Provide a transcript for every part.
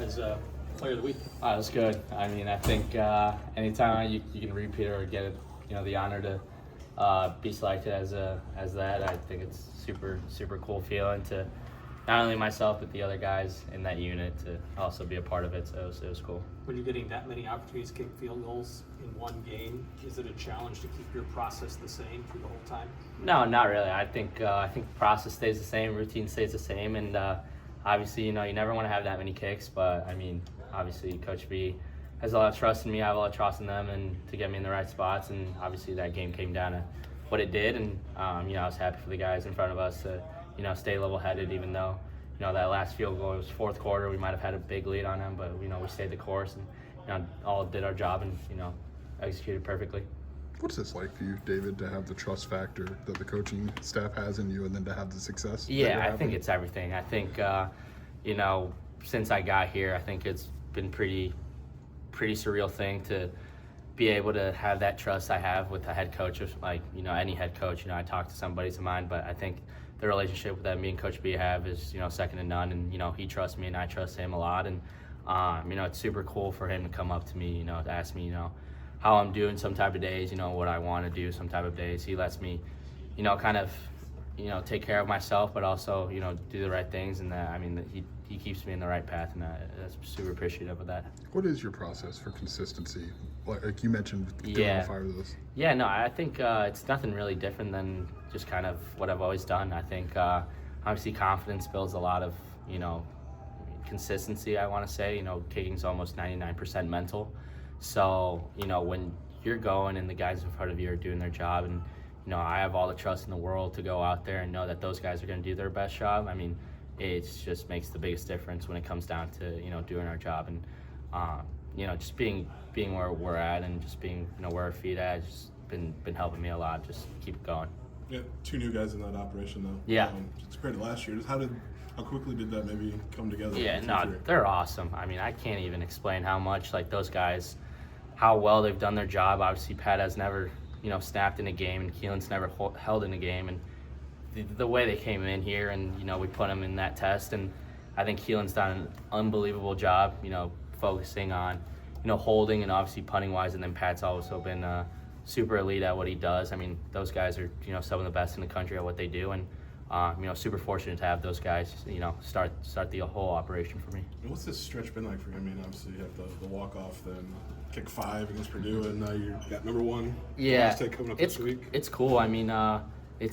as Player of the Week? It was good. I mean, I think anytime you can repeat or get it, the honor to be selected as that, I think it's super cool feeling to not only myself but the other guys in that unit to also be a part of it. So it was cool. When you're getting that many opportunities to kick field goals in one game, is it a challenge to keep your process the same through the whole time? No, not really. I think the process stays the same, routine stays the same, and obviously, you never want to have that many kicks. But I mean, obviously, Coach B has a lot of trust in me. I have a lot of trust in them, and to get me in the right spots. And obviously, that game came down to what it did, and I was happy for the guys in front of us to stay level-headed, even though that last field goal was fourth quarter. We might have had a big lead on them, but we stayed the course and all did our job and executed perfectly. What's this like for you, David, to have the trust factor that the coaching staff has in you, and then to have the success? Yeah, I think it's everything. I think since I got here, I think it's been pretty surreal thing to be able to have that trust I have with a head coach, like any head coach. I talk to some buddies of mine, but I think the relationship that me and Coach B have is second to none, and he trusts me and I trust him a lot, and it's super cool for him to come up to me, to ask me how I'm doing some type of days, what I want to do some type of days. He lets me kind of take care of myself, but also do the right things, and he keeps me in the right path, and that's super appreciative of that. What is your process for consistency? Like you mentioned, doing 5 of those. Yeah, no, I think it's nothing really different than just kind of what I've always done. I think obviously confidence builds a lot of consistency. I want to say kicking's almost 99% mental. So when you're going and the guys in front of you are doing their job, and I have all the trust in the world to go out there and know that those guys are going to do their best job. I mean, it just makes the biggest difference when it comes down to doing our job, and just being where we're at and just being where our feet at has just been helping me a lot. Just keep it going. Yeah, 2 new guys in that operation though. Yeah, it's compared to last year. How quickly did that maybe come together? Yeah, no, they're awesome. I mean, I can't even explain how much those guys, how well they've done their job. Obviously, Pat has never snapped in a game, and Keelan's never held in a game, and the way they came in here, and we put them in that test, and I think Keelan's done an unbelievable job, focusing on holding and obviously punting wise, and then Pat's also been super elite at what he does. I mean, those guys are some of the best in the country at what they do, and super fortunate to have those guys start the whole operation for me. And what's this stretch been like for you? I mean, obviously you have the walk off, then kick 5 against Purdue, and now you got number 1. Yeah, coming up this week. It's cool. I mean,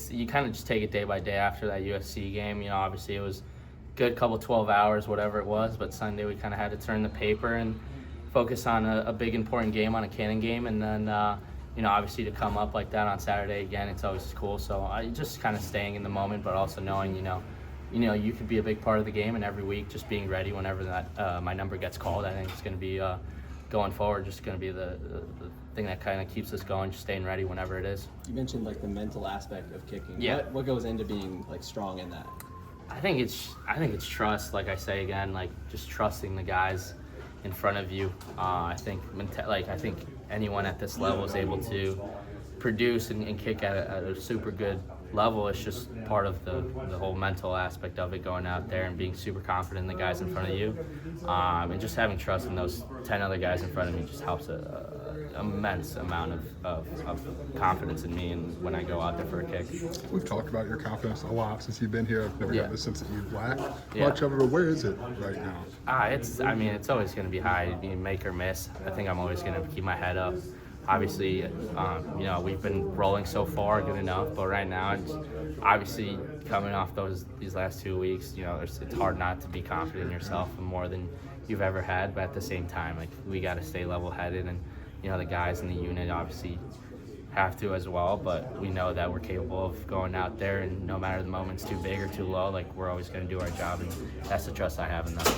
you kind of just take it day by day after that USC game. Obviously it was good couple 12 hours, whatever it was, but Sunday we kind of had to turn the paper and focus on a big important game, on a Cannon game, and then obviously to come up like that on Saturday again, it's always cool. So I just kind of staying in the moment, but also knowing you could be a big part of the game, and every week just being ready whenever that my number gets called. I think it's going to be going forward, just going to be the thing that kind of keeps us going, just staying ready whenever it is. You mentioned the mental aspect of kicking. Yeah. What goes into being strong in that? I think it's trust. Like I say again, just trusting the guys in front of you. I think anyone at this level is able to produce and kick at a super good level. It's just part of the whole mental aspect of it, going out there and being super confident in the guys in front of you, and just having trust in those 10 other guys in front of me just helps an immense amount of confidence in me, and when I go out there for a kick. We've talked about your confidence a lot since you've been here. I've never got the sense that you've lacked much of it, but where is it right now? It's always going to be high. You make or miss. I think I'm always going to keep my head up. Obviously, we've been rolling so far, good enough, but right now, it's obviously coming off these last 2 weeks, it's hard not to be confident in yourself more than you've ever had, but at the same time, we got to stay level-headed, and the guys in the unit obviously have to as well, but we know that we're capable of going out there, and no matter the moment's too big or too low, we're always going to do our job, and that's the trust I have in them.